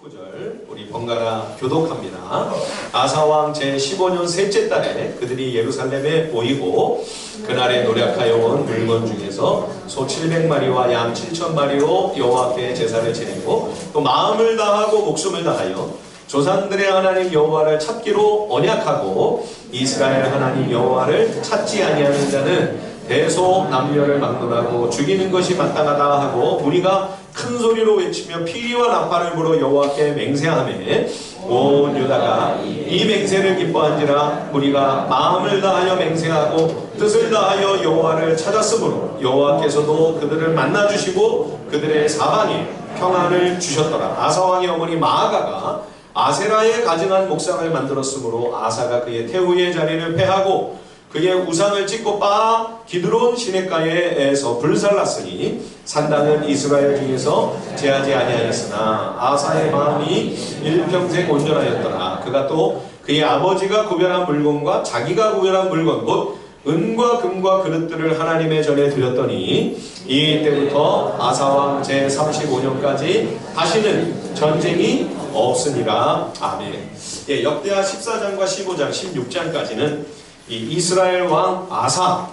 19절 우리 번갈아 교독합니다. 아사왕 제15년 셋째 달에 그들이 예루살렘에 모이고 그날에 노력하여 온 물건 중에서 소 700마리와 양 7,000마리로 여호와께 제사를 지내고 또 마음을 다하고 목숨을 다하여 조상들의 하나님 여호와를 찾기로 언약하고 이스라엘 하나님 여호와를 찾지 아니하는 자는 대소 남녀를 막론하고 죽이는 것이 마땅하다 하고 무리가 큰 소리로 외치며 피리와 나팔을 불어 여호와께 맹세하매 온 유다가 이 맹세를 기뻐한지라. 무리가 마음을 다하여 맹세하고 뜻을 다하여 여호와를 찾았으므로 여호와께서도 그들을 만나주시고 그들의 사방에 평안을 주셨더라. 아사왕의 어머니 마아가가 아세라에 가증한 목상을 만들었으므로 아사가 그의 태우의 자리를 패하고 그의 우상을 찍고 빻아 기드론 시냇가에서 불살랐으니 산당은 이스라엘 중에서 제하지 아니하였으나 아사의 마음이 일평생 온전하였더라. 그가 또 그의 아버지가 구별한 물건과 자기가 구별한 물건 곧 은과 금과 그릇들을 하나님의 전에 드렸더니 이때부터 아사왕 제35년까지 다시는 전쟁이 없으니라. 아멘. 예, 역대하 14장과 15장, 16장까지는 이 이스라엘 왕 아사,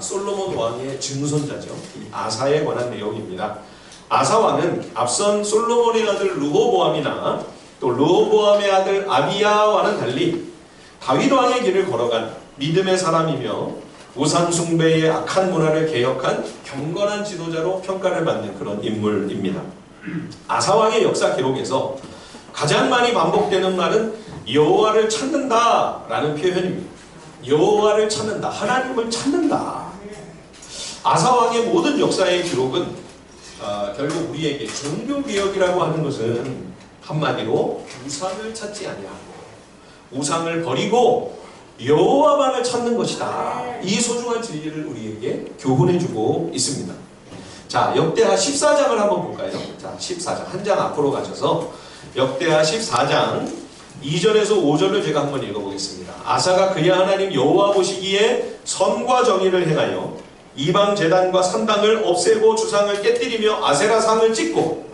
솔로몬 왕의 증손자죠. 이 아사에 관한 내용입니다. 아사 왕은 앞선 솔로몬의 아들 르호보암이나 또 르호보암의 아들 아비야와는 달리 다윗 왕의 길을 걸어간 믿음의 사람이며 우상 숭배의 악한 문화를 개혁한 경건한 지도자로 평가를 받는 그런 인물입니다. 아사 왕의 역사 기록에서 가장 많이 반복되는 말은 여호와를 찾는다라는 표현입니다. 여호와를 찾는다, 하나님을 찾는다. 아사왕의 모든 역사의 기록은 결국 우리에게 종교개혁이라고 하는 것은 한마디로 우상을 찾지 아니하고 우상을 버리고 여호와만을 찾는 것이다. 이 소중한 진리를 우리에게 교훈해주고 있습니다. 자, 역대하 14장을 한번 볼까요? 자, 14장 한 장 앞으로 가셔서 역대하 14장 2절에서 5절을 제가 한번 읽어보겠습니다. 아사가 그의 하나님 여호와 보시기에 선과 정의를 행하여 이방 제단과 산당을 없애고 주상을 깨뜨리며 아세라상을 찍고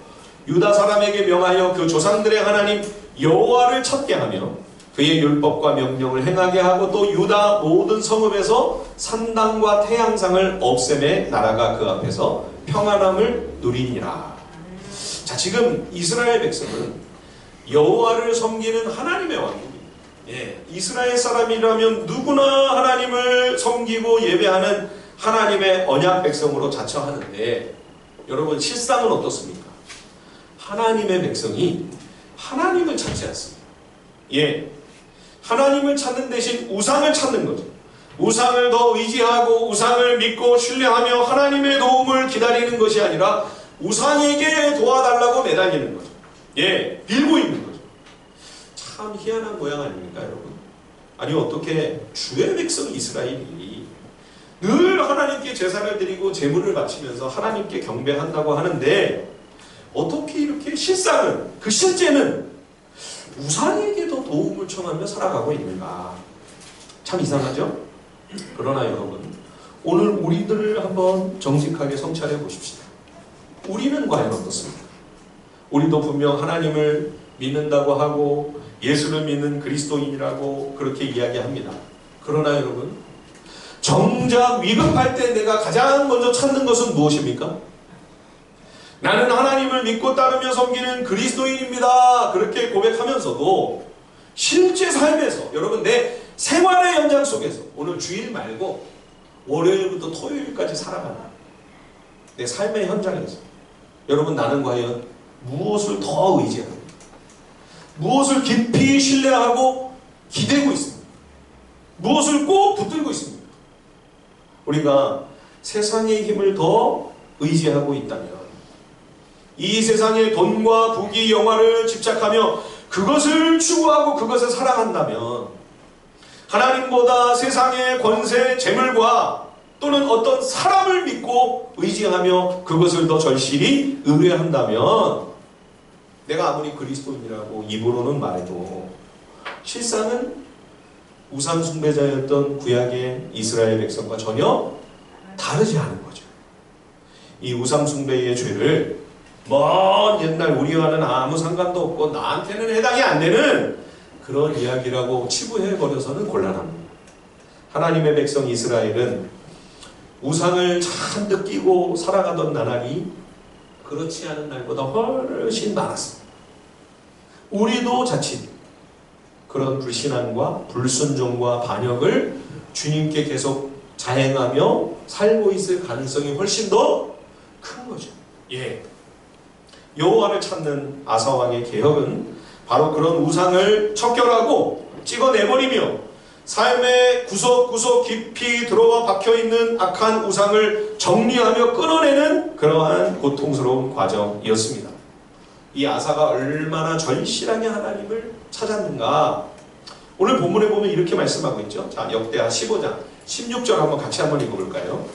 유다 사람에게 명하여 그 조상들의 하나님 여호와를 찾게 하며 그의 율법과 명령을 행하게 하고 또 유다 모든 성읍에서 산당과 태양상을 없애매 나라가 그 앞에서 평안함을 누리니라. 자, 지금 이스라엘 백성은 여호와를 섬기는 하나님의 왕입니다. 예, 이스라엘 사람이라면 누구나 하나님을 섬기고 예배하는 하나님의 언약 백성으로 자처하는데 여러분 실상은 어떻습니까? 하나님의 백성이 하나님을 찾지 않습니다. 예, 하나님을 찾는 대신 우상을 찾는 거죠. 우상을 더 의지하고 우상을 믿고 신뢰하며 하나님의 도움을 기다리는 것이 아니라 우상에게 도와달라고 매달리는 거죠. 예, 빌고 있는 거죠. 참 희한한 모양 아닙니까, 여러분? 아니, 어떻게 주의 백성 이스라엘이 늘 하나님께 제사를 드리고 제물을 바치면서 하나님께 경배한다고 하는데 어떻게 이렇게 실상은, 그 실제는 우상에게 더 도움을 청하며 살아가고 있는가? 참 이상하죠? 그러나 여러분, 오늘 우리들을 한번 정직하게 성찰해 보십시다. 우리는 과연 어떻습니까? 우리도 분명 하나님을 믿는다고 하고 예수를 믿는 그리스도인이라고 그렇게 이야기합니다. 그러나 여러분, 정작 위급할 때 내가 가장 먼저 찾는 것은 무엇입니까? 나는 하나님을 믿고 따르며 섬기는 그리스도인입니다. 그렇게 고백하면서도 실제 삶에서 여러분 내 생활의 현장 속에서 오늘 주일 말고 월요일부터 토요일까지 살아가는 내 삶의 현장에서 여러분 나는 과연 무엇을 더 의지합니까? 무엇을 깊이 신뢰하고 기대고 있습니다. 무엇을 꼭 붙들고 있습니다. 우리가 세상의 힘을 더 의지하고 있다면 이 세상의 돈과 부귀 영화를 집착하며 그것을 추구하고 그것을 사랑한다면 하나님보다 세상의 권세, 재물과 또는 어떤 사람을 믿고 의지하며 그것을 더 절실히 의뢰한다면 내가 아무리 그리스도인이라고 입으로는 말해도 실상은 우상 숭배자였던 구약의 이스라엘 백성과 전혀 다르지 않은 거죠. 이 우상 숭배의 죄를 먼 옛날 우리와는 아무 상관도 없고 나한테는 해당이 안 되는 그런 이야기라고 치부해버려서는 곤란합니다. 하나님의 백성 이스라엘은 우상을 잔뜩 끼고 살아가던 나날이 그렇지 않은 날보다 훨씬 많았습니다. 우리도 자칫 그런 불신앙과 불순종과 반역을 주님께 계속 자행하며 살고 있을 가능성이 훨씬 더 큰 거죠. 예. 여호와를 찾는 아사 왕의 개혁은 바로 그런 우상을 척결하고 찍어내버리며 삶의 구석구석 깊이 들어와 박혀있는 악한 우상을 정리하며 끊어내는 그러한 고통스러운 과정이었습니다. 이 아사가 얼마나 절실하게 하나님을 찾았는가. 오늘 본문에 보면 이렇게 말씀하고 있죠. 자, 역대하 15장 16절 한번 같이 한번 읽어볼까요?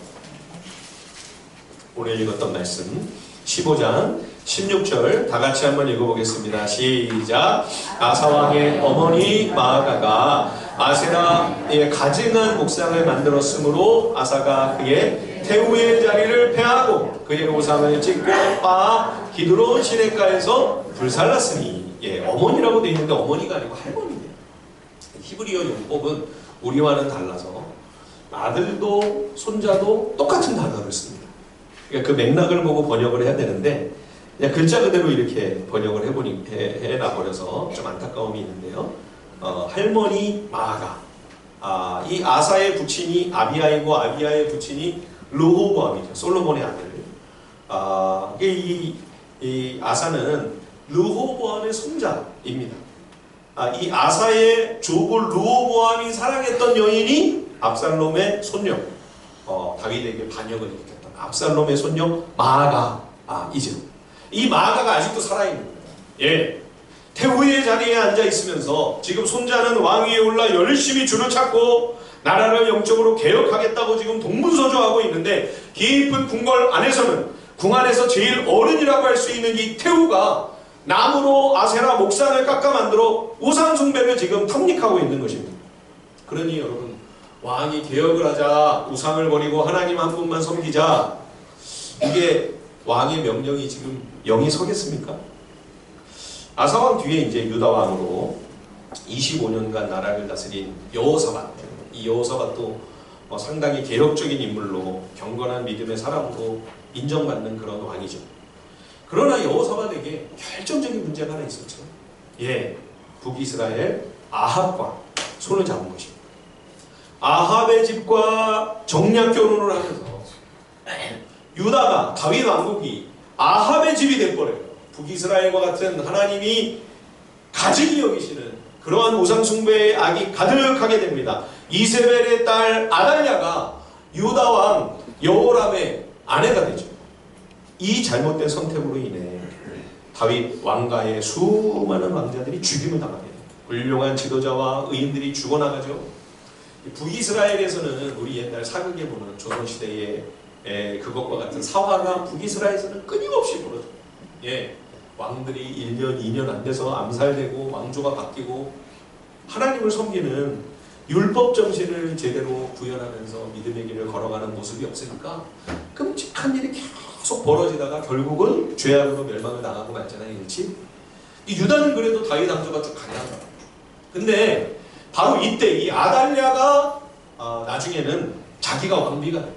오늘 읽었던 말씀 15장 16절 다 같이 한번 읽어보겠습니다. 시작. 아사왕의 어머니 마아가가 아세라의 가증한 목상을 만들었으므로 아사가 그의 태우의 자리를 폐하고 그의 우상을 찍고 빻아 기드론 시냇가에서 불살랐으니. 예, 어머니라고 되어 있는데 어머니가 아니고 할머니예요. 히브리어 용법은 우리와는 달라서 아들도 손자도 똑같은 단어를 씁니다. 그러니까 그 맥락을 보고 번역을 해야 되는데 그냥 글자 그대로 이렇게 번역을 해놔버려서 좀 안타까움이 있는데요. 할머니 마아가, 이 아사의 부친이 아비야이고 아비야의 부친이 르호보암이죠. 솔로몬의 아들. 이 아사는 르호보암의 손자입니다. 이 아사의 조부 르호보암이 사랑했던 여인이 압살롬의 손녀, 다윗에게 반역을 일으켰던 압살롬의 손녀 마아가이죠. 이 마아가가 아직도 살아있는 거예요. 예. 태후의 자리에 앉아 있으면서 지금 손자는 왕 위에 올라 열심히 줄을 찾고 나라를 영적으로 개혁하겠다고 지금 동분서주하고 있는데 깊은 궁궐 안에서는 궁 안에서 제일 어른이라고 할 수 있는 이 태후가 나무로 아세라 목상을 깎아 만들어 우상 숭배를 지금 탐닉하고 있는 것입니다. 그러니 여러분, 왕이 개혁을 하자, 우상을 버리고 하나님 한 분만 섬기자, 이게 왕의 명령이 지금 영이 서겠습니까? 아사왕 뒤에 이제 유다왕으로 25년간 나라를 다스린 여호사밧, 이 여호사밧도 상당히 개혁적인 인물로 경건한 믿음의 사람으로 인정받는 그런 왕이죠. 그러나 여호사밧에게 결정적인 문제가 하나 있었죠. 예, 북이스라엘 아합과 손을 잡은 것입니다. 아합의 집과 정략 결혼을 하면서 유다가, 다윗 왕국이 아합의 집이 돼버려요. 북이스라엘과 같은 하나님이 가증히 여기시는 그러한 우상숭배의 악이 가득하게 됩니다. 이세벨의 딸 아달랴가 유다왕 여호람의 아내가 되죠. 이 잘못된 선택으로 인해 다윗 왕가의 수많은 왕자들이 죽임을 당하게 돼요. 훌륭한 지도자와 의인들이 죽어나가죠. 북이스라엘에서는 우리 옛날 사극에 보는 조선시대의 그것과 같은 사화가 북이스라엘에서는 끊임없이 벌어져요. 예, 왕들이 1년, 2년 안 돼서 암살되고 왕조가 바뀌고 하나님을 섬기는 율법 정신을 제대로 구현하면서 믿음의 길을 걸어가는 모습이 없으니까 끔찍한 일이 계속 벌어지다가 결국은 죄악으로 멸망을 당하고 말잖아요. 일치? 이 유다는 그래도 다윗 왕조가 쭉 가냐. 근데 바로 이때 이 아달랴가 나중에는 자기가 왕비가 돼요.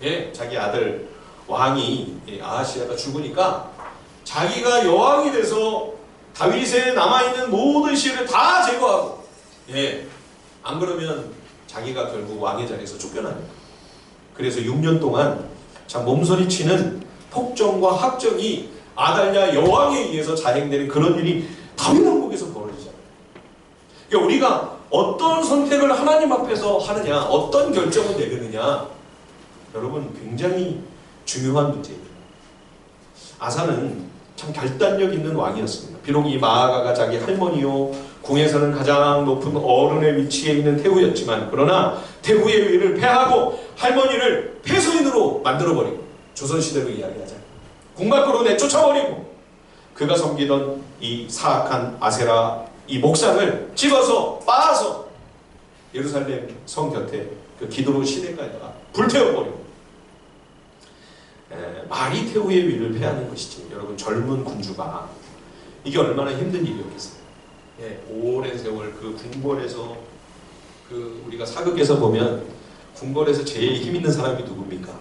예, 자기 아들 왕이 아하시아가 죽으니까 자기가 여왕이 돼서 다윗에 남아있는 모든 씨를 다 제거하고, 예, 안 그러면 자기가 결국 왕의 자리에서 쫓겨납니다. 그래서 6년 동안 참 몸서리치는 폭정과 학정이 아달랴 여왕에 의해서 자행되는 그런 일이 다윗 왕국에서 벌어지잖아요. 그러니까 우리가 어떤 선택을 하나님 앞에서 하느냐, 어떤 결정을 내리느냐, 여러분 굉장히 중요한 문제입니다. 아사는 참 결단력 있는 왕이었습니다. 비록 이 마아가가 자기 할머니요, 궁에서는 가장 높은 어른의 위치에 있는 태후였지만, 그러나 태후의 위를 폐하고 할머니를 폐소인으로 만들어버리고, 조선시대로 이야기하자, 궁 밖으로 내쫓아버리고, 그가 섬기던 이 사악한 아세라 이 목상을 집어서 빻아서 예루살렘 성 곁에 그 기드론 시내가에다가 불태워버리고, 마리테우의 위를 패하는 것이지. 여러분 젊은 군주가 이게 얼마나 힘든 일이었겠어요. 오랜 세월 그 궁궐에서 우리가 사극에서 보면 궁궐에서 제일 힘 있는 사람이 누굽니까?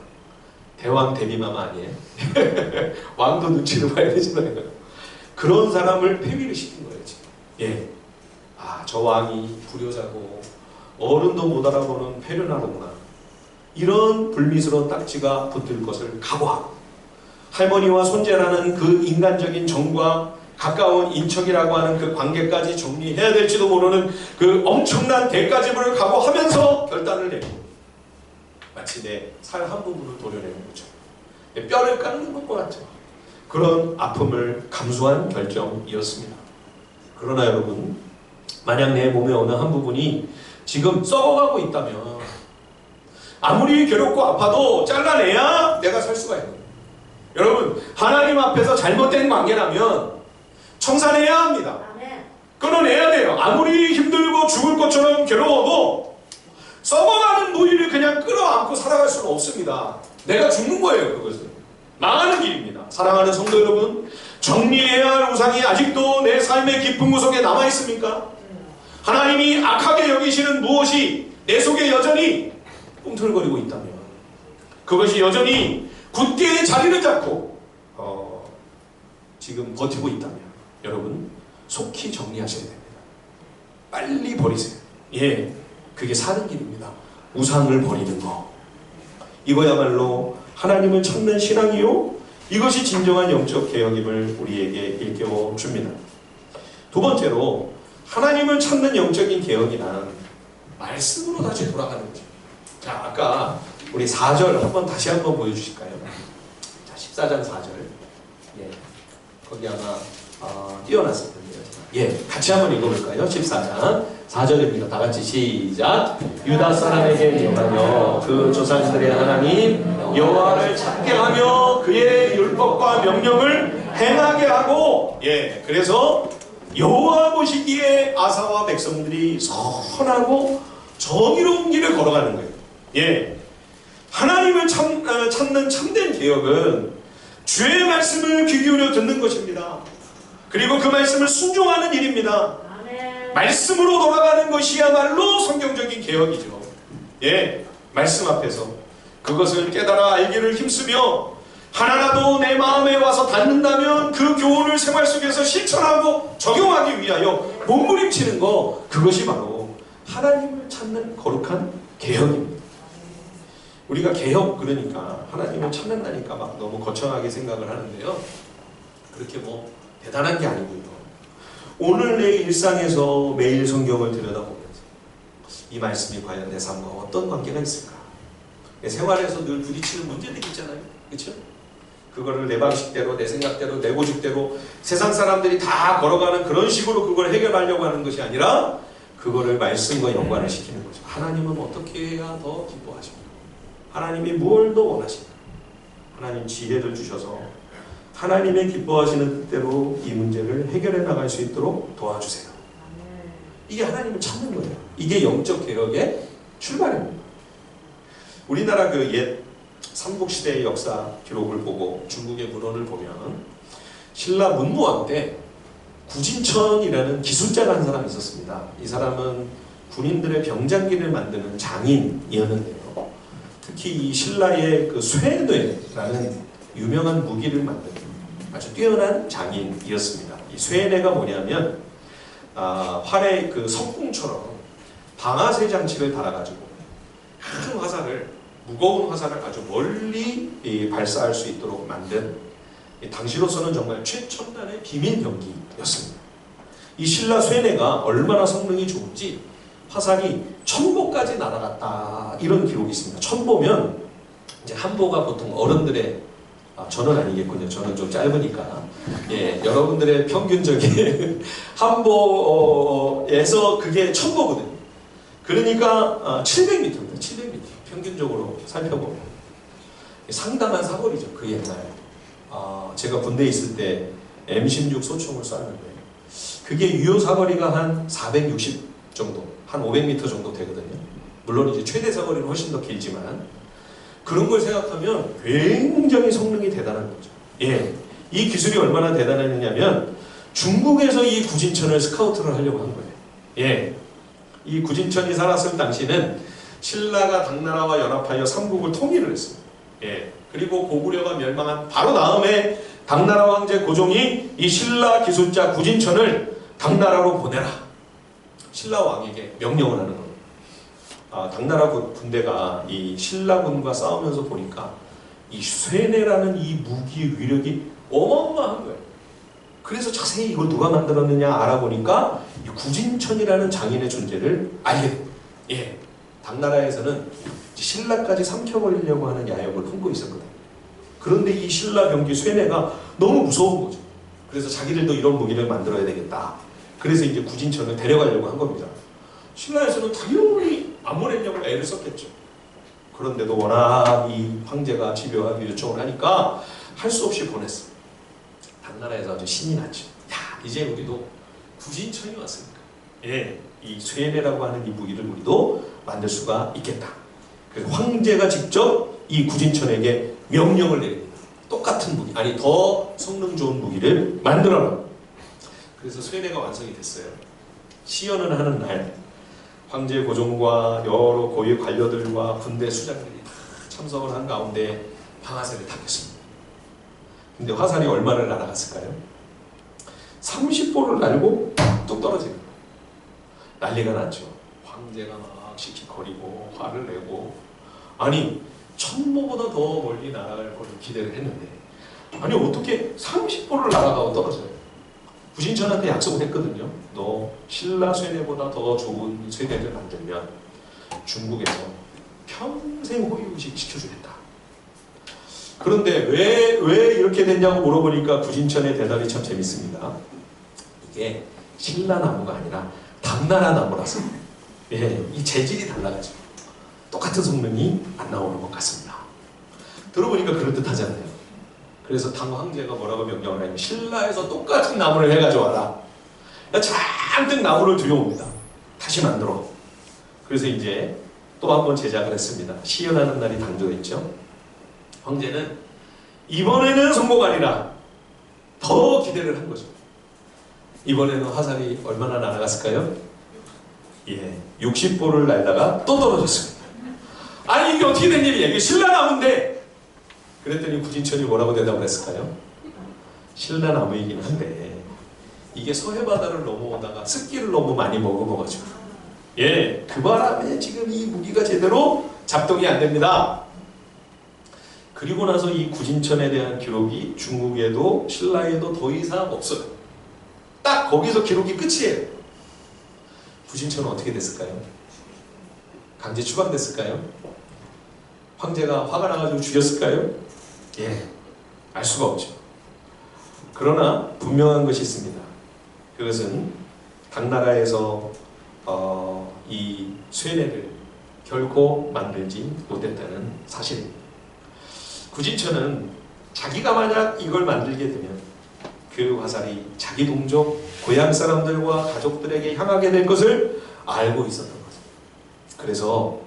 대왕 대비마마 아니에요? 왕도 눈치를 봐야 되잖아요. 그런 사람을 폐위를 시킨 거예요 지금. 저 왕이 불효자고 어른도 못 알아보는 폐륜하는구나. 이런 불미스러운 딱지가 붙을 것을 각오하고 할머니와 손재라는 그 인간적인 정과 가까운 인척이라고 하는 그 관계까지 정리해야 될지도 모르는 그 엄청난 대가집을 각오하면서 결단을 내고 마치 내 살 한 부분을 도려내는 거죠. 뼈를 깎는 것과 같죠. 그런 아픔을 감수한 결정이었습니다. 그러나 여러분, 만약 내 몸의 어느 한 부분이 지금 썩어가고 있다면 아무리 괴롭고 아파도 잘라내야 내가 살 수가 있는 거예요. 여러분, 하나님 앞에서 잘못된 관계라면 청산해야 합니다. 끊어내야 돼요. 아무리 힘들고 죽을 것처럼 괴로워도 썩어가는 부위를 그냥 끌어안고 살아갈 수는 없습니다. 내가 죽는 거예요. 그것은 망하는 길입니다. 사랑하는 성도 여러분, 정리해야 할 우상이 아직도 내 삶의 깊은 구석에 남아있습니까? 하나님이 악하게 여기시는 무엇이 내 속에 여전히 꿈틀거리고 있다면, 그것이 여전히 굳게 자리를 잡고 지금 버티고 있다면 여러분 속히 정리하셔야 됩니다. 빨리 버리세요. 그게 사는 길입니다. 우상을 버리는 거, 이거야말로 하나님을 찾는 신앙이요, 이것이 진정한 영적 개혁임을 우리에게 일깨워 줍니다. 두 번째로, 하나님을 찾는 영적인 개혁이란 말씀으로 다시 돌아가는 거죠. 자, 아까 우리 4절 다시 한번 보여주실까요? 자, 14장 4절. 거기 아마 띄워놨을 텐데요. 같이 한번 읽어볼까요? 14장 4절입니다. 다 같이 시작. 유다 사람에게 명하며 그 조상들의 하나님 여호와를 찾게 하며 그의 율법과 명령을 행하게 하고, 그래서 여호와 보시기에 아사와 백성들이 선하고 정의로운 길을 걸어가는 거예요. 하나님을 찾는 참된 개혁은 주의 말씀을 귀 기울여 듣는 것입니다. 그리고 그 말씀을 순종하는 일입니다. 말씀으로 돌아가는 것이야말로 성경적인 개혁이죠. 말씀 앞에서 그것을 깨달아 알기를 힘쓰며 하나라도 내 마음에 와서 닿는다면 그 교훈을 생활 속에서 실천하고 적용하기 위하여 몸부림치는 거, 그것이 바로 하나님을 찾는 거룩한 개혁입니다. 우리가 개혁 그러니까 하나님을 찾는다니까 막 너무 거창하게 생각을 하는데요, 그렇게 뭐 대단한 게 아니고요. 오늘 내 일상에서 매일 성경을 들여다보면서 이 말씀이 과연 내 삶과 어떤 관계가 있을까? 내 생활에서 늘 부딪히는 문제들이 있잖아요. 그렇죠? 그거를 내 방식대로, 내 생각대로, 내 고집대로 세상 사람들이 다 걸어가는 그런 식으로 그걸 해결하려고 하는 것이 아니라 그거를 말씀과 연관을 시키는 거죠. 하나님은 어떻게 해야 더 기뻐하십니까? 하나님이 뭘 더 원하십니까? 하나님 지혜를 주셔서 하나님의 기뻐하시는 뜻대로 이 문제를 해결해 나갈 수 있도록 도와주세요. 이게 하나님을 찾는 거예요. 이게 영적 개혁의 출발입니다. 우리나라 그 옛 삼국시대의 역사 기록을 보고 중국의 문헌을 보면 신라 문무왕 때 구진천이라는 기술자가 한 사람이 있었습니다. 이 사람은 군인들의 병장기를 만드는 장인이었는데요, 특히 이 신라의 그 쇠뇌라는 유명한 무기를 만드는 아주 뛰어난 장인이었습니다. 이 쇠뇌가 뭐냐면 활의 그 석궁처럼 방아쇠 장치를 달아가지고 큰 화살을, 무거운 화살을 아주 멀리 발사할 수 있도록 만든, 당시로서는 정말 최첨단의 비밀 병기였습니다. 이 신라 쇠뇌가 얼마나 성능이 좋은지 화살이 천보까지 날아갔다, 이런 기록이 있습니다. 천보면 이제 한보가 보통 어른들의, 저는 아니겠군요. 저는 좀 짧으니까. 여러분들의 평균적인 한보에서 그게 천보거든요. 그러니까 700m입니다. 700m. 평균적으로 살펴보면 상당한 사거리죠. 그 옛날 제가 군대에 있을 때 M16 소총을 쐈는데 그게 유효 사거리가 한 460 정도, 한 500m 정도 되거든요. 물론 이제 최대 사거리는 훨씬 더 길지만 그런 걸 생각하면 굉장히 성능이 대단한 거죠. 예, 이 기술이 얼마나 대단했냐면 중국에서 이 구진천을 스카우트를 하려고 한 거예요. 예, 이 구진천이 살았을 당시는 신라가 당나라와 연합하여 삼국을 통일을 했습니다. 예, 그리고 고구려가 멸망한 바로 다음에 당나라 황제 고종이 이 신라 기술자 구진천을 당나라로 보내라. 신라 왕에게 명령을 하는 겁니다. 당나라 군대가 이 신라군과 싸우면서 보니까 이 쇠뇌라는 이 무기의 위력이 어마어마한 거예요. 그래서 자세히 이걸 누가 만들었느냐 알아보니까 이 구진천이라는 장인의 존재를 알게 됩니다. 예, 당나라에서는 신라까지 삼켜버리려고 하는 야욕을 품고 있었거든요. 그런데 이 신라 병기 쇠뇌가 너무 무서운 거죠. 그래서 자기들도 이런 무기를 만들어야 되겠다. 그래서 이제 구진천을 데려가려고 한 겁니다. 신라에서는 당연히 안 보냈냐고 애를 썼겠죠. 그런데도 워낙 이 황제가 집요하게 요청을 하니까 할 수 없이 보냈어. 당나라에서 아주 신이 났죠. 야, 이제 우리도 구진천이 왔으니까, 예, 이 쇠뇌라고 하는 이 무기를 우리도 만들 수가 있겠다. 그래서 황제가 직접 이 구진천에게 명령을 내립니다. 똑같은 무기, 아니 더 성능 좋은 무기를 만들어라. 그래서 쇠뇌가 완성이 됐어요. 시연을 하는 날 황제 고종과 여러 고위 관료들과 군대 수장들이 다 참석을 한 가운데 방아쇠를 당겼습니다. 근데 화살이 얼마를 날아갔을까요? 30보를 날고 뚝 떨어지는 거예요. 난리가 났죠. 황제가 막 씩씩거리고 화를 내고, 아니 천보보다 더 멀리 날아갈 거를 기대를 했는데 아니 어떻게 30보를 날아가고 떨어져요. 구진천한테 약속을 했거든요. 너 신라 쇠뇌보다 더 좋은 쇠뇌를 만들면 중국에서 평생 호위무식 시켜주겠다. 그런데 왜 이렇게 됐냐고 물어보니까 구진천의 대답이 참 재밌습니다. 이게 신라 나무가 아니라 당나라 나무라서, 예, 이 재질이 달라가지고 똑같은 성능이 안 나오는 것 같습니다. 들어보니까 그럴듯하잖아요. 그래서 당 황제가 뭐라고 명령을 하냐면 신라에서 똑같은 나무를 해가지고 와라. 잔뜩 나무를 들여옵니다. 다시 만들어. 그래서 이제 또 한 번 제작을 했습니다. 시연하는 날이 당조했죠. 황제는 이번에는 성공 아니라 더 기대를 한 거죠. 이번에는 화살이 얼마나 날아갔을까요? 예, 60보를 날다가 또 떨어졌습니다. 아니 이게 어떻게 된 일이야? 이게 신라나무인데. 그랬더니 구진천이 뭐라고 대답을 했을까요? 신라나무이긴 한데 이게 서해바다를 넘어오다가 습기를 너무 많이 먹어가지고, 예, 그 바람에 지금 이 무기가 제대로 작동이 안 됩니다. 그리고 나서 이 구진천에 대한 기록이 중국에도 신라에도 더 이상 없어요. 딱 거기서 기록이 끝이에요. 구진천은 어떻게 됐을까요? 강제 추방됐을까요? 황제가 화가 나가지고 죽였을까요? 예, 알 수가 없죠. 그러나 분명한 것이 있습니다. 그것은 당나라에서 이 쇠뇌를 결코 만들지 못했다는 사실입니다. 구진천은 자기가 만약 이걸 만들게 되면 그 화살이 자기 동족, 고향 사람들과 가족들에게 향하게 될 것을 알고 있었던 거죠. 그래서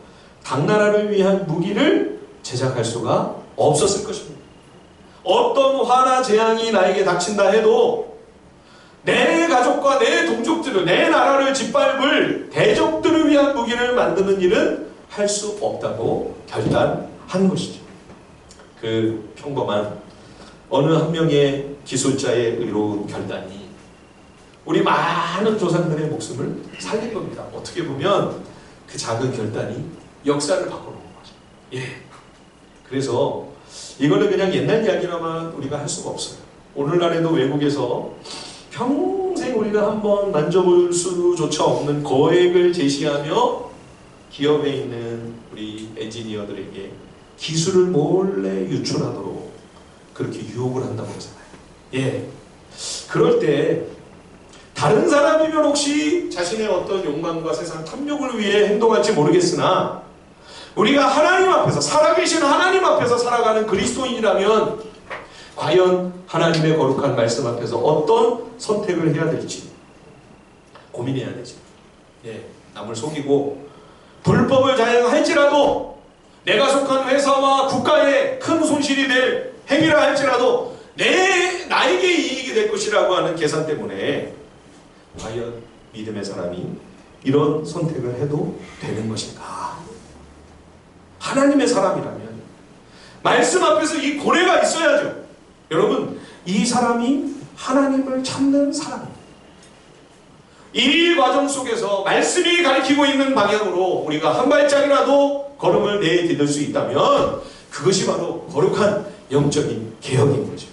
당나라를 위한 무기를 제작할 수가 없었을 것입니다. 어떤 화나 재앙이 나에게 닥친다 해도 내 가족과 내 동족들을, 내 나라를 짓밟을 대적들을 위한 무기를 만드는 일은 할 수 없다고 결단한 것이죠. 그 평범한 어느 한 명의 기술자의 의로운 결단이 우리 많은 조상들의 목숨을 살린 겁니다. 어떻게 보면 그 작은 결단이 역사를 바꿔놓은 거죠. 예. 그래서 이거는 그냥 옛날 이야기로만 우리가 할 수가 없어요. 오늘날에도 외국에서 평생 우리가 한번 만져볼 수조차 없는 거액을 제시하며 기업에 있는 우리 엔지니어들에게 기술을 몰래 유출하도록 그렇게 유혹을 한다고 하잖아요. 예. 그럴 때 다른 사람이면 혹시 자신의 어떤 욕망과 세상 탐욕을 위해 행동할지 모르겠으나 우리가 하나님 앞에서, 살아계신 하나님 앞에서 살아가는 그리스도인이라면 과연 하나님의 거룩한 말씀 앞에서 어떤 선택을 해야 될지 고민해야 되죠. 예, 남을 속이고 불법을 자행할지라도 내가 속한 회사와 국가에 큰 손실이 될 행위라 할지라도 나에게 이익이 될 것이라고 하는 계산 때문에 과연 믿음의 사람이 이런 선택을 해도 되는 것인가? 하나님의 사람이라면 말씀 앞에서 이 고뇌가 있어야죠. 여러분, 이 사람이 하나님을 찾는 사람입니다. 이 과정 속에서 말씀이 가리키고 있는 방향으로 우리가 한 발짝이라도 걸음을 내디딜 수 있다면 그것이 바로 거룩한 영적인 개혁인 거죠.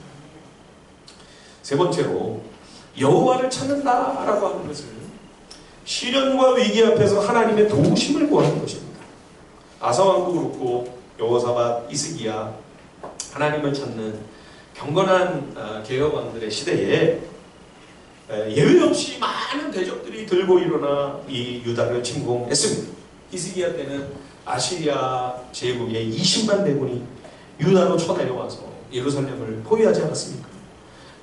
세 번째로 여호와를 찾는다라고 하는 것은 시련과 위기 앞에서 하나님의 도우심을 구하는 것입니다. 아사왕도 그렇고 여호사밧, 이스기야 하나님을 찾는 경건한 개혁왕들의 시대에 예외 없이 많은 대적들이 들고 일어나 이 유다를 침공했습니다. 히스기야 때는 아시리아 제국의 20만 대군이 유다로 쳐내려와서 예루살렘을 포위하지 않았습니까?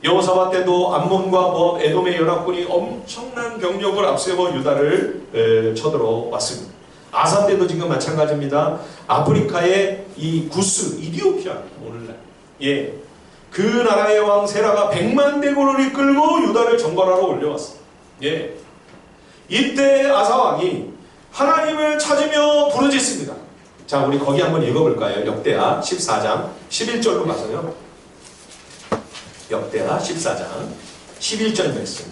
여호사밧 때도 암몬과 뭇, 에돔의 연합군이 엄청난 병력을 앞세워 유다를 쳐들어왔습니다. 아사 때도 지금 마찬가지입니다. 아프리카의 이 구스, 이디오피아 오늘날 그 나라의 왕 세라가 100만 대군을 이끌고 유다를 정벌하러 올려왔어요. 이때 아사왕이 하나님을 찾으며 부르짖습니다. 자, 우리 거기 한번 읽어볼까요? 역대하 14장 11절로 가서요. 역대하 14장 11절 말씀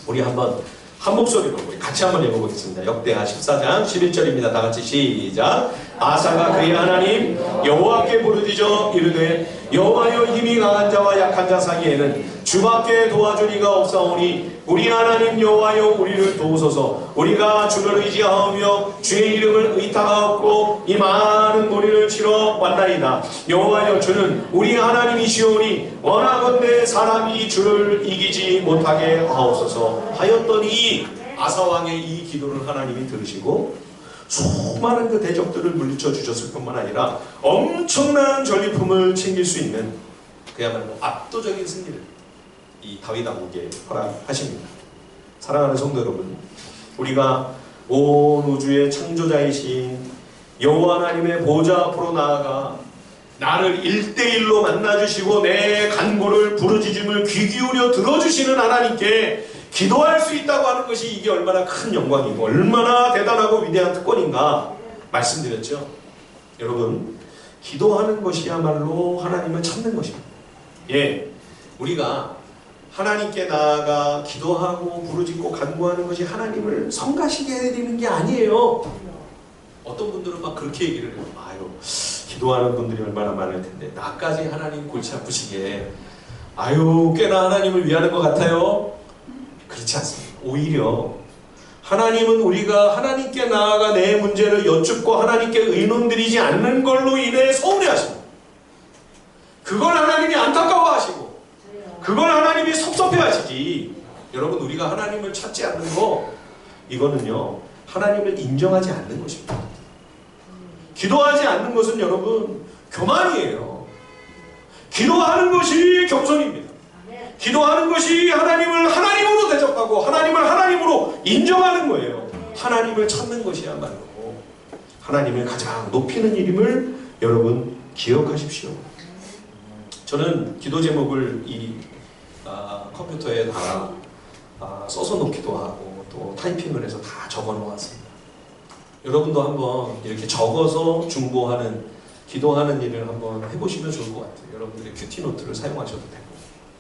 우리 한번 한 목소리로 우리 같이 한번 읽어보겠습니다. 역대하 14장 11절입니다. 다 같이 시작. 아사가 그의 하나님 여호와께 부르짖어 이르되 여호와여, 힘이 강한 자와 약한 자 사이에는 주밖에 도와줄 이가 없사오니 우리 하나님 여호와여, 우리를 도우소서. 우리가 주를 의지하오며 주의 이름을 의탁하옵고 이 많은 무리를 치러 왔나이다. 여호와여, 주는 우리 하나님이시오니 원하건대 사람이 주를 이기지 못하게 하옵소서 하였더니 아사왕의 이 기도를 하나님이 들으시고 수많은 그 대적들을 물리쳐 주셨을 뿐만 아니라 엄청난 전리품을 챙길 수 있는 그야말로 압도적인 승리를 이 다윗 왕국에 허락하십니다. 사랑하는 성도 여러분, 우리가 온 우주의 창조자이신 여호와 하나님의 보좌 앞으로 나아가 나를 1대1로 만나주시고 내 간구를 부르짖음을 귀 기울여 들어주시는 하나님께 기도할 수 있다고 하는 것이 이게 얼마나 큰 영광이고 얼마나 대단하고 위대한 특권인가 말씀드렸죠. 여러분, 기도하는 것이야말로 하나님을 찾는 것입니다. 우리가 하나님께 나아가 기도하고 부르짖고 간구하는 것이 하나님을 성가시게 해드리는 게 아니에요. 어떤 분들은 막 그렇게 얘기를 해요. 아유, 기도하는 분들이 얼마나 많을 텐데 나까지 하나님 골치 아프시게 아유, 꽤나 하나님을 위하는 것 같아요. 그렇지 않습니다. 오히려 하나님은 우리가 하나님께 나아가 내 문제를 여쭙고 하나님께 의논드리지 않는 걸로 인해 서운해하십니다. 그걸 하나님이 안타까워하시고 그걸 하나님이 섭섭해하시지. 여러분, 우리가 하나님을 찾지 않는 거 이거는요 하나님을 인정하지 않는 것입니다. 기도하지 않는 것은 여러분 교만이에요. 기도하는 것이 겸손입니다. 기도하는 것이 하나님을 하나님으로 대접하고 하나님을 하나님으로 인정하는 거예요. 하나님을 찾는 것이야말로 하나님을 가장 높이는 일임을 여러분 기억하십시오. 저는 기도 제목을 이 컴퓨터에 다 써서 놓기도 하고 또 타이핑을 해서 다 적어 놓았습니다. 여러분도 한번 이렇게 적어서 중보하는 기도하는 일을 한번 해보시면 좋을 것 같아요. 여러분들의 큐티 노트를 사용하셔도 되고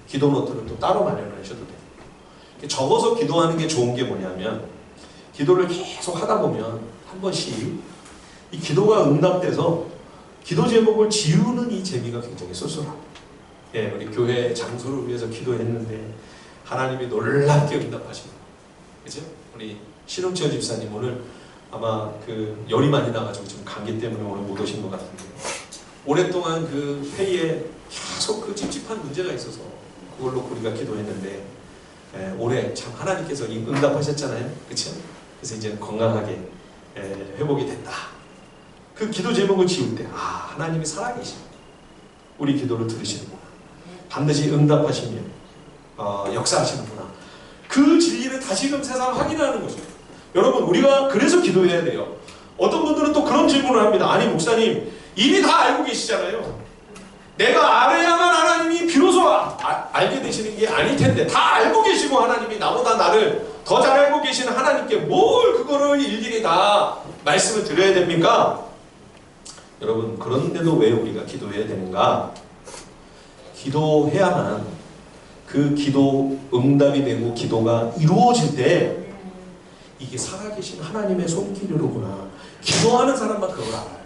기도 노트를 또 따로 마련하셔도 되고 적어서 기도하는 게 좋은 게 뭐냐면 기도를 계속 하다 보면 한 번씩 이 기도가 응답돼서 기도 제목을 지우는 이 재미가 굉장히 쏠쏠합니다. 우리 교회 장소를 위해서 기도했는데 하나님이 놀랍게 응답하십니다. 그죠? 우리 신홍철 집사님 오늘 아마 그 열이 많이 나가지고 지금 감기 때문에 오늘 못 오신 것 같은데 오랫동안 그 폐에 계속 그 찝찝한 문제가 있어서 그걸로 우리가 기도했는데 올해 참 하나님께서 응답하셨잖아요. 그렇죠? 그래서 이제 건강하게 회복이 됐다. 그 기도 제목을 지울 때 하나님이 살아계십니다. 우리 기도를 들으시는구나. 반드시 응답하시며 역사하시는구나. 그 진리를 다시금 세상 확인하는 거죠. 여러분, 우리가 그래서 기도해야 돼요. 어떤 분들은 또 그런 질문을 합니다. 아니 목사님, 이미 다 알고 계시잖아요. 내가 알아야만 하나님이 비로소 알게 되시는 게 아닐 텐데, 다 알고 계시고 하나님이 나보다 나를 더 잘 알고 계시는 하나님께 뭘 그거를 일일이 다 말씀을 드려야 됩니까? 여러분, 그런데도 왜 우리가 기도해야 되는가? 기도해야만 그 기도 응답이 되고 기도가 이루어질 때 이게 살아계신 하나님의 손길이로구나. 기도하는 사람만 그걸 알아요.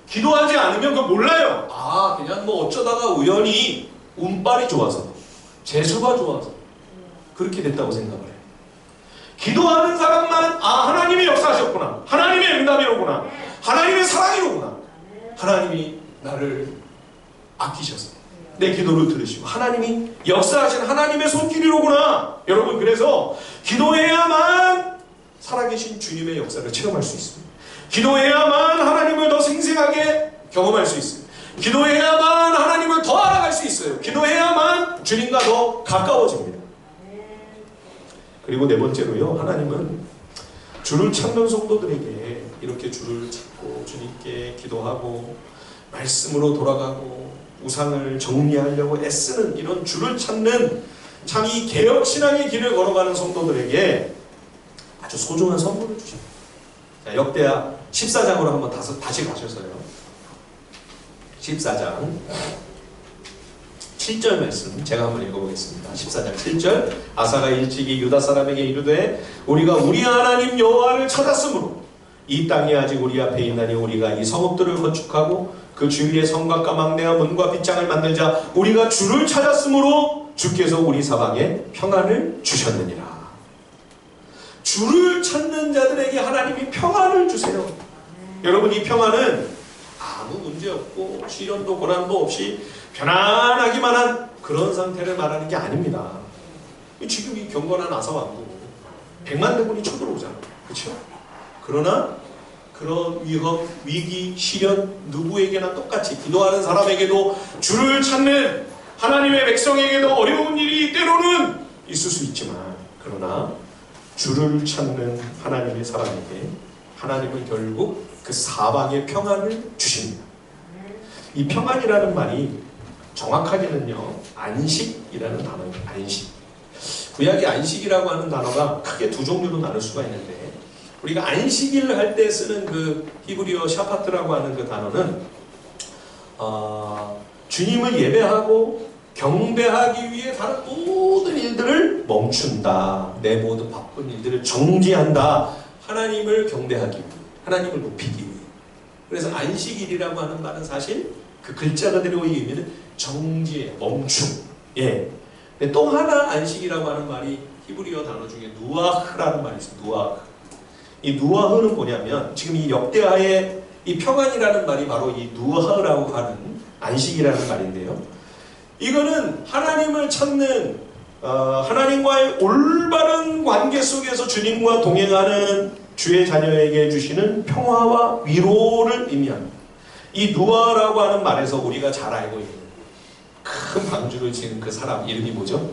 기도하지 않으면 그걸 몰라요. 아, 그냥 뭐 어쩌다가 우연히 운빨이 좋아서, 재수가 좋아서 그렇게 됐다고 생각을 해요. 기도하는 사람만 하나님이 역사하셨구나, 하나님의 응답이로구나, 하나님의 사랑이로구나, 하나님이 나를 아끼셔서 내 기도를 들으시고 하나님이 역사하신 하나님의 손길이로구나. 여러분, 그래서 기도해야만 살아계신 주님의 역사를 체험할 수 있습니다. 기도해야만 하나님을 더 생생하게 경험할 수 있어요. 기도해야만 하나님을 더 알아갈 수 있어요. 기도해야만 주님과 더 가까워집니다. 그리고 네 번째로요, 하나님은 주를 찾는 성도들에게 이렇게 주를 찾고 주님께 기도하고 말씀으로 돌아가고 우상을 정리하려고 애쓰는 이런 주를 찾는 참 이 개혁신앙의 길을 걸어가는 성도들에게 아주 소중한 선물을 주십니다. 자, 역대하 14장으로 한번 다시 가셔서요. 14장 7절 말씀 제가 한번 읽어보겠습니다. 14장 7절. 아사가 일찍이 유다 사람에게 이르되 우리가 우리 하나님 여호와를 찾았으므로 이 땅이 아직 우리 앞에 있나니 우리가 이 성읍들을 건축하고 그 주위에 성곽과 망대와 문과 빗장을 만들자. 우리가 주를 찾았으므로 주께서 우리 사방에 평안을 주셨느니라. 주를 찾는 자들에게 하나님이 평안을 주세요. 여러분, 이 평안은 아무 문제 없고 시련도 고난도 없이 편안하기만 한 그런 상태를 말하는 게 아닙니다. 지금 이 경건한 아사왕국 100만 대군이 쳐들어오잖아, 그렇죠? 그러나 그런 위험, 위기, 시련 누구에게나 똑같이 기도하는 사람에게도, 주를 찾는 하나님의 백성에게도 어려운 일이 때로는 있을 수 있지만, 그러나 주를 찾는 하나님의 사람에게 하나님은 결국 그 사방에 평안을 주십니다. 이 평안이라는 말이 정확하게는요, 안식이라는 단어입니다. 안식. 구약의 안식이라고 하는 단어가 크게 두 종류로 나눌 수가 있는데, 우리가 안식일을 할 때 쓰는 그 히브리어 샤파트라고 하는 그 단어는 주님을 예배하고 경배하기 위해 다른 모든 일들을 멈춘다. 내 모든 바쁜 일들을 정지한다. 하나님을 경배하기 위해, 하나님을 높이기 위해. 그래서 안식일이라고 하는 말은 사실 그 글자 그대로의 의미는 정지에, 멈춤. 예. 근데 또 하나 안식이라고 하는 말이 히브리어 단어 중에 누아흐라는 말이 있어요. 누아흐. 이 누아흐는 뭐냐면, 지금 이 역대하의 이 평안이라는 말이 바로 이 누아흐라고 하는 안식이라는 말인데요. 이거는 하나님을 찾는 하나님과의 올바른 관계 속에서 주님과 동행하는 주의 자녀에게 주시는 평화와 위로를 의미합니다. 이 누아라고 하는 말에서 우리가 잘 알고 있는 큰 방주를 지은 그 사람 이름이 뭐죠?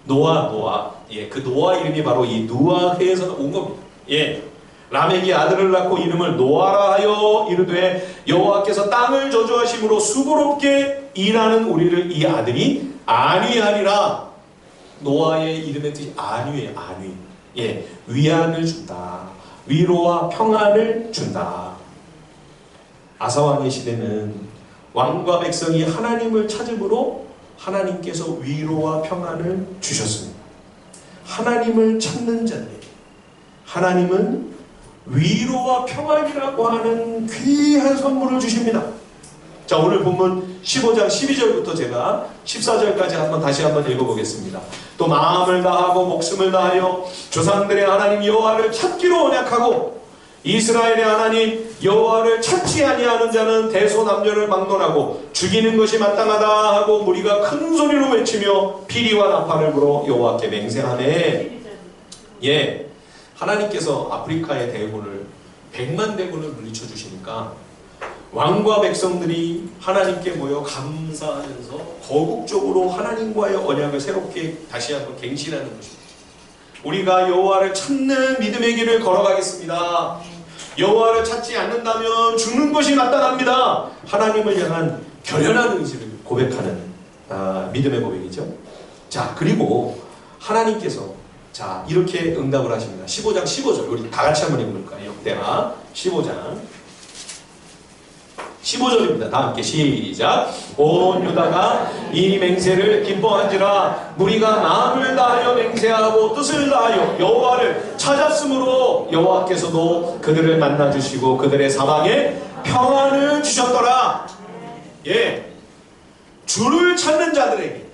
노아. 예, 그 노아 이름이 바로 이 누아흐에서 온 겁니다. 예, 라멕이 아들을 낳고 이름을 노아라 하여 이르되 여호와께서 땅을 저주하심으로 수고롭게 일하는 우리를 이 아들이 안위하리라. 노아의 이름의 뜻이 안위예요. 안위. 예, 위안을 준다. 위로와 평안을 준다. 아사왕의 시대는 왕과 백성이 하나님을 찾음으로 하나님께서 위로와 평안을 주셨습니다. 하나님을 찾는 자들에게 하나님은 위로와 평안이라고 하는 귀한 선물을 주십니다. 자, 오늘 본문 15장 12절부터 제가 14절까지 다시 한번 읽어보겠습니다. 또 마음을 다하고 목숨을 다하여 조상들의 하나님 여호와를 찾기로 언약하고 이스라엘의 하나님 여호와를 찾지 아니하는 자는 대소남녀를 막론하고 죽이는 것이 마땅하다 하고 무리가 큰 소리로 외치며 피리와 나팔을 불어 여호와께 맹세하네. 예, 하나님께서 아프리카의 대군을 100만 대군을 물리쳐 주시니까 왕과 백성들이 하나님께 모여 감사하면서 거국적으로 하나님과의 언약을 새롭게 다시 한번 갱신하는 것입니다. 우리가 여호와를 찾는 믿음의 길을 걸어가겠습니다. 여호와를 찾지 않는다면 죽는 것이 마땅합니다. 하나님을 향한 결연한 의지를 고백하는 믿음의 고백이죠. 자, 그리고 하나님께서 자 이렇게 응답을 하십니다. 15장 15절 우리 다 같이 한번 읽어볼까요? 역대하 15장 15절입니다. 다 함께 시작. 온 유다가 이 맹세를 기뻐한지라 무리가 마음을 다하여 맹세하고 뜻을 다하여 여호와를 찾았으므로 여호와께서도 그들을 만나주시고 그들의 사방에 평안을 주셨더라. 예, 주를 찾는 자들에게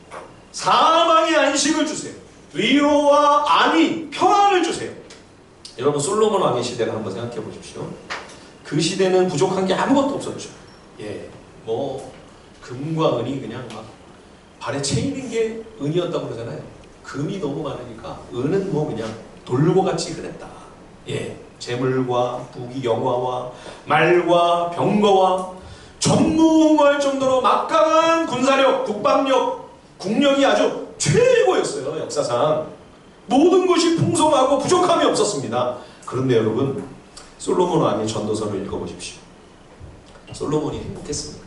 사방에 안식을 주세요. 위로와 안위, 평안을 주세요. 여러분 솔로몬 왕의 시대를 한번 생각해 보십시오. 그 시대는 부족한 게 아무것도 없었죠. 예, 뭐 금과 은이 그냥 막 발에 채이는 게 은이었다고 그러잖아요. 금이 너무 많으니까 은은 뭐 그냥 돌고같이 흔했다. 예, 재물과 무기 영화와 말과 병거와 전무후무할 정도로 막강한 군사력, 국방력, 국력이 아주 최고였어요. 역사상 모든 것이 풍성하고 부족함이 없었습니다. 그런데 여러분 솔로몬 왕의 전도서를 읽어보십시오. 솔로몬이 행복했습니다.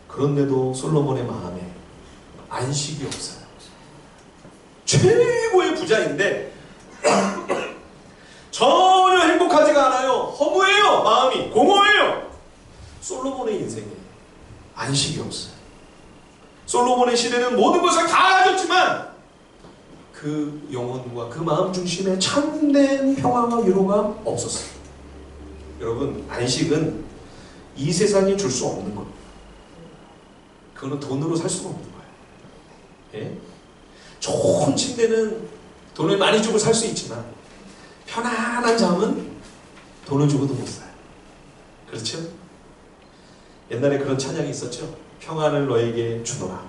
그런데도 솔로몬의 마음에 안식이 없어요. 최고의 부자인데 전혀 행복하지가 않아요. 허무해요. 마음이 공허해요. 솔로몬의 인생에 안식이 없어요. 솔로몬의 시대는 모든 것을 다 가졌지만 그 영혼과 그 마음 중심에 참된 평화와 위로가 없었어요. 여러분 안식은 이 세상이 줄 수 없는 겁니다. 그거는 돈으로 살 수가 없는 거예요. 예? 좋은 침대는 돈을 많이 주고 살 수 있지만 편안한 잠은 돈을 주고도 못 사요. 그렇죠? 옛날에 그런 찬양이 있었죠. 평안을 너에게 주노라.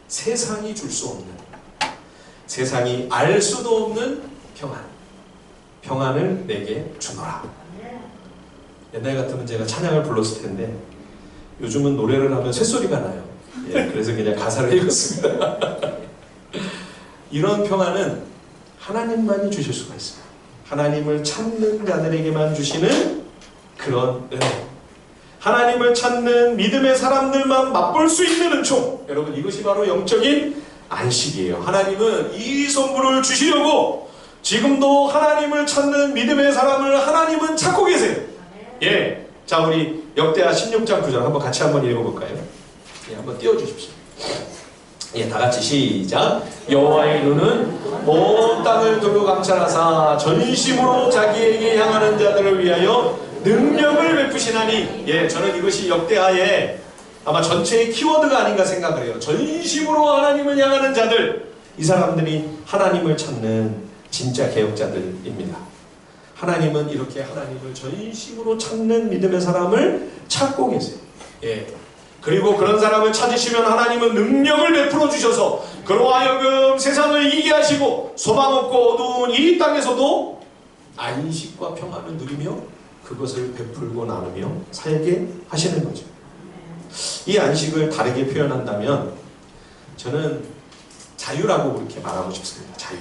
세상이 줄 수 없는, 세상이 알 수도 없는 평안, 평안을 내게 주노라. 옛날 같으면 제가 찬양을 불렀을 텐데 요즘은 노래를 하면 쇳소리가 나요. 예, 그래서 그냥 가사를 읽었습니다. 이런 평안은 하나님만이 주실 수가 있어요. 하나님을 찾는 자들에게만 주시는 그런 은혜, 하나님을 찾는 믿음의 사람들만 맛볼 수 있는 은총. 여러분 이것이 바로 영적인 안식이에요. 하나님은 이 선물을 주시려고 지금도 하나님을 찾는 믿음의 사람을 하나님은 찾고 계세요. 예, 자 우리 역대하 16장 9절 한번 같이 한번 읽어볼까요? 예, 한번 띄워주십시오. 예, 다 같이 시작. 여호와의 눈은 온 땅을 두루 감찰하사 전심으로 자기에게 향하는 자들을 위하여 능력을 베푸시나니. 예, 저는 이것이 역대하의 아마 전체의 키워드가 아닌가 생각을 해요. 전심으로 하나님을 향하는 자들, 이 사람들이 하나님을 찾는 진짜 개혁자들입니다. 하나님은 이렇게 하나님을 전심으로 찾는 믿음의 사람을 찾고 계세요. 예. 그리고 그런 사람을 찾으시면 하나님은 능력을 베풀어 주셔서 그로 하여금 세상을 이기게 하시고 소망 없고 어두운 이 땅에서도 안식과 평안을 누리며 그것을 베풀고 나누며 살게 하시는 거죠. 이 안식을 다르게 표현한다면 저는 자유라고 그렇게 말하고 싶습니다. 자유.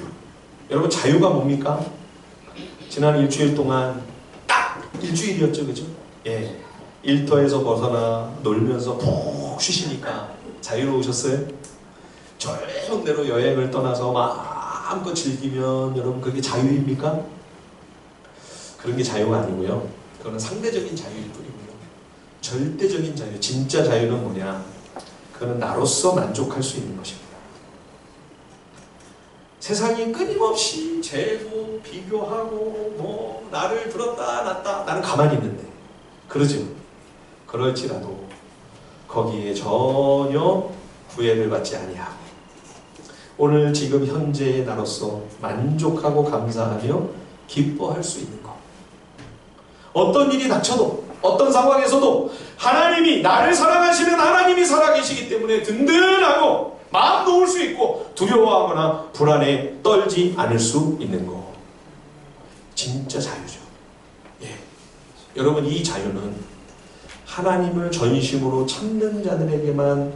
여러분 자유가 뭡니까? 지난 일주일 동안 딱 일주일이었죠, 그죠? 예, 일터에서 벗어나 놀면서 푹 쉬시니까 자유로우셨어요? 좋은 데로 여행을 떠나서 마음껏 즐기면 여러분 그게 자유입니까? 그런 게 자유가 아니고요. 그거는 상대적인 자유일 뿐이고요. 절대적인 자유, 진짜 자유는 뭐냐? 그거는 나로서 만족할 수 있는 것입니다. 세상이 끊임없이 재고 비교하고 뭐 나를 들었다 놨다 나는 가만히 있는데 그러죠. 그럴지라도 거기에 전혀 구애를 받지 아니하고 오늘 지금 현재의 나로서 만족하고 감사하며 기뻐할 수 있는 것. 어떤 일이 닥쳐도 어떤 상황에서도 하나님이 나를 사랑하시는 하나님이 살아계시기 때문에 든든하고 마음 놓을 수 있고 두려워하거나 불안에 떨지 않을 수 있는 것. 진짜 자유죠. 예. 여러분 이 자유는 하나님을 전심으로 찾는 자들에게만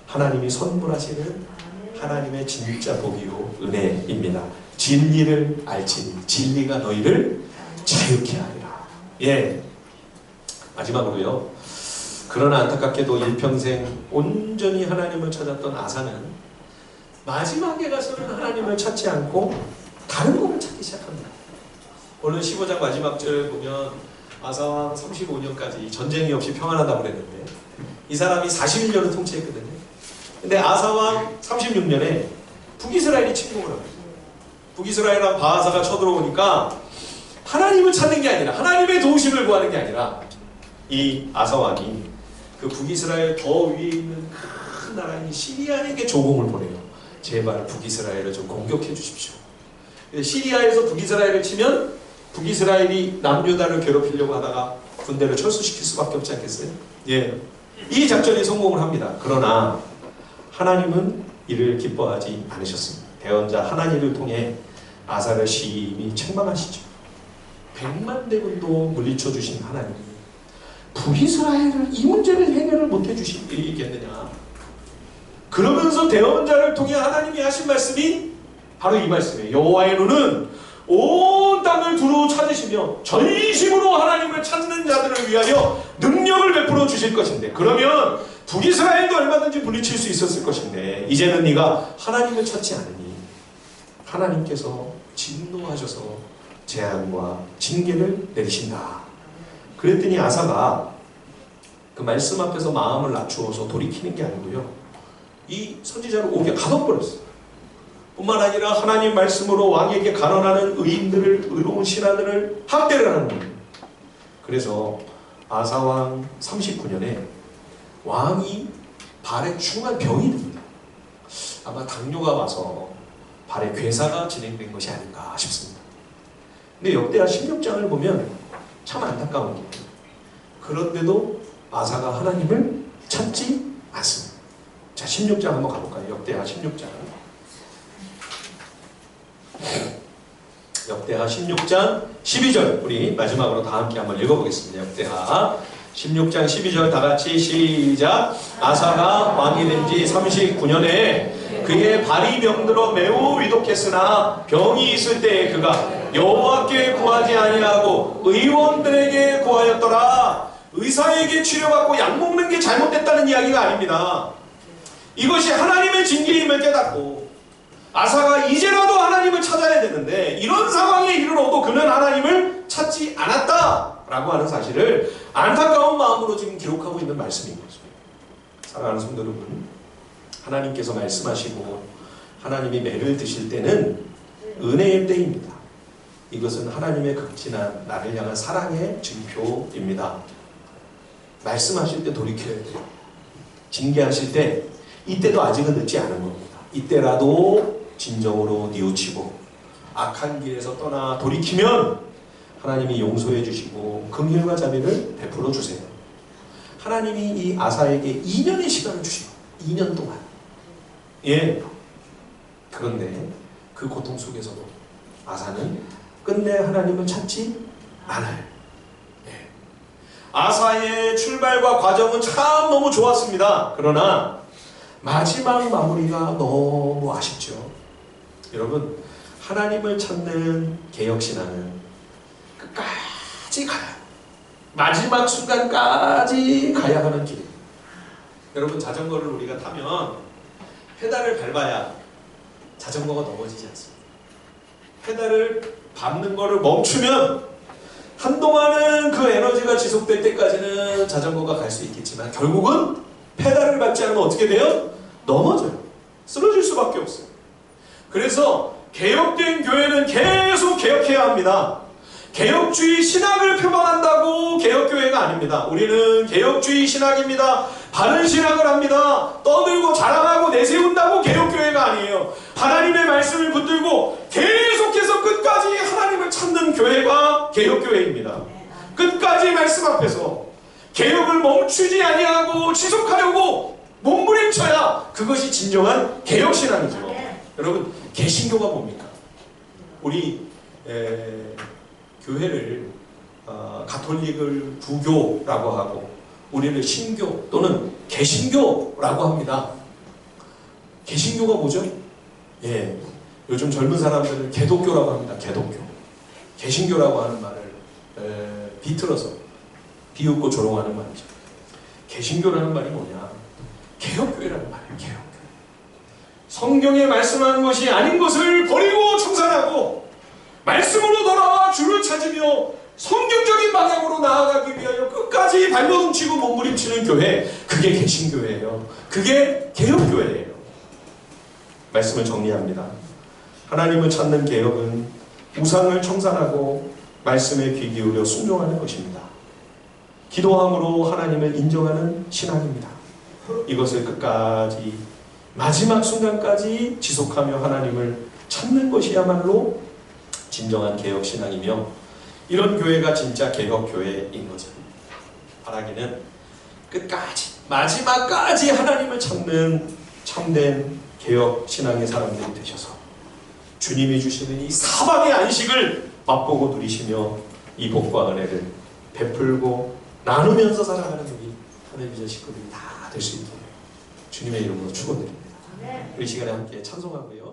하나님이 선물하시는 하나님의 진짜 복이요 은혜입니다. 진리를 알지니 진리가 너희를 자유케 하리라. 예. 마지막으로요. 그러나 안타깝게도 일평생 온전히 하나님을 찾았던 아사는 마지막에 가서는 하나님을 찾지 않고 다른 것을 찾기 시작합니다. 오늘 15장 마지막 절을 보면 아사왕 35년까지 전쟁이 없이 평안하다고 그랬는데 이 사람이 41년을 통치했거든요. 근데 아사왕 36년에 북이스라엘이 침공을 합니다. 북이스라엘한 바하사가 쳐들어오니까 하나님을 찾는 게 아니라 하나님의 도우심을 구하는 게 아니라 이 아사왕이 그 북이스라엘 더 위에 있는 큰 나라인 시리아에게 조공을 보내요. 제발 북이스라엘을 좀 공격해 주십시오. 시리아에서 북이스라엘을 치면 북이스라엘이 남유다를 괴롭히려고 하다가 군대를 철수시킬 수밖에 없지 않겠어요? 예. 이 작전에 성공을 합니다. 그러나 하나님은 이를 기뻐하지 않으셨습니다. 대언자 하나님을 통해 아사를 심히 책망하시죠. 100만 대군도 물리쳐 주신 하나님이 북이스라엘을 이 문제를 해결을 못해 주실 일이 있겠느냐. 그러면서 대언자를 통해 하나님이 하신 말씀이 바로 이 말씀이에요. 여호와의 눈은 온 땅을 두루 찾으시며 전심으로 하나님을 찾는 자들을 위하여 능력을 베풀어 주실 것인데, 그러면 북이스라엘도 얼마든지 물리칠 수 있었을 것인데 이제는 네가 하나님을 찾지 않으니 하나님께서 진노하셔서 재앙과 징계를 내리신다. 그랬더니 아사가 그 말씀 앞에서 마음을 낮추어서 돌이키는 게 아니고요, 이 선지자를 오게 가둬버렸어요. 뿐만 아니라 하나님 말씀으로 왕에게 간언하는 의인들을, 의로운 신하들을 학대를 하는 거예요. 그래서 아사왕 39년에 왕이 발에 중한 병이 듭니다. 아마 당뇨가 와서 발에 괴사가 진행된 것이 아닌가 싶습니다. 근데 역대하 16장을 보면 참 안타까운 게, 그런데도 아사가 하나님을 찾지 않습니다. 자, 16장 한번 가볼까요? 역대하 16장. 역대하 16장 12절 우리 마지막으로 다 함께 한번 읽어보겠습니다. 역대하 16장 12절 다 같이 시작. 아사가 왕이 된 지 39년에 그의 발이 병들어 매우 위독했으나 병이 있을 때에 그가 여호와께 구하지 아니하고 의원들에게 구하였더라. 의사에게 치료받고 약 먹는 게 잘못됐다는 이야기가 아닙니다. 이것이 하나님의 징계임을 깨닫고 아사가 이제라도 하나님을 찾아야 되는데 이런 상황에 이르러도 그는 하나님을 찾지 않았다라고 하는 사실을 안타까운 마음으로 지금 기록하고 있는 말씀인 거죠. 사랑하는 성도 여러분, 하나님께서 말씀하시고 하나님이 매를 드실 때는 은혜의 때입니다. 이것은 하나님의 극진한 나를 향한 사랑의 증표입니다. 말씀하실 때 돌이켜야 돼요. 징계하실 때 이때도 아직은 늦지 않은 겁니다. 이때라도 진정으로 뉘우치고 악한 길에서 떠나 돌이키면 하나님이 용서해 주시고 긍휼과 자비를 베풀어 주세요. 하나님이 이 아사에게 2년의 시간을 주시고 2년 동안, 예, 그런데 그 고통 속에서도 아사는 끝내 하나님을 찾지 않아요. 예. 아사의 출발과 과정은 참 너무 좋았습니다. 그러나 마지막 마무리가 너무 아쉽죠. 여러분, 하나님을 찾는 개혁신앙은 끝까지 가야 해요. 마지막 순간까지 가야 하는 길이에요. 여러분, 자전거를 우리가 타면 페달을 밟아야 자전거가 넘어지지 않습니다. 페달을 밟는 거를 멈추면 한동안은 그 에너지가 지속될 때까지는 자전거가 갈 수 있겠지만 결국은 페달을 밟지 않으면 어떻게 돼요? 넘어져요. 쓰러질 수밖에 없어요. 그래서 개혁된 교회는 계속 개혁해야 합니다. 개혁주의 신학을 표방한다고 개혁교회가 아닙니다. 우리는 개혁주의 신학입니다. 바른 신학을 합니다. 떠들고 자랑하고 내세운다고 개혁교회가 아니에요. 하나님의 말씀을 붙들고 계속해서 끝까지 하나님을 찾는 교회가 개혁교회입니다. 끝까지 말씀 앞에서 개혁을 멈추지 아니하고 지속하려고 몸부림쳐야 그것이 진정한 개혁신앙이죠. 여러분, 개신교가 뭡니까? 우리 교회를 가톨릭을 구교라고 하고 우리를 신교 또는 개신교라고 합니다. 개신교가 뭐죠? 예, 요즘 젊은 사람들은 개독교라고 합니다. 개독교. 개신교라고 하는 말을 비틀어서 비웃고 조롱하는 말이죠. 개신교라는 말이 뭐냐? 개혁교회라는 말이에요. 개혁교회. 성경에 말씀하는 것이 아닌 것을 버리고 청산하고 말씀으로 돌아와 주를 찾으며 성경적인 방향으로 나아가기 위하여 끝까지 발버둥치고 몸부림치는 교회, 그게 개신교회예요. 그게 개혁교회예요. 말씀을 정리합니다. 하나님을 찾는 개혁은 우상을 청산하고 말씀에 귀 기울여 순종하는 것입니다. 기도함으로 하나님을 인정하는 신앙입니다. 이것을 끝까지 마지막 순간까지 지속하며 하나님을 찾는 것이야말로 진정한 개혁신앙이며 이런 교회가 진짜 개혁교회인 거죠. 바라기는 끝까지 마지막까지 하나님을 찾는 참된 개혁신앙의 사람들이 되셔서 주님이 주시는 이 사방의 안식을 맛보고 누리시며 이 복과 은혜를 베풀고 나누면서 살아가는 우리 하나님의 자식들이 다 될 수 있도록 주님의 이름으로 축원드립니다. 우리 시간에 함께 찬송하고요.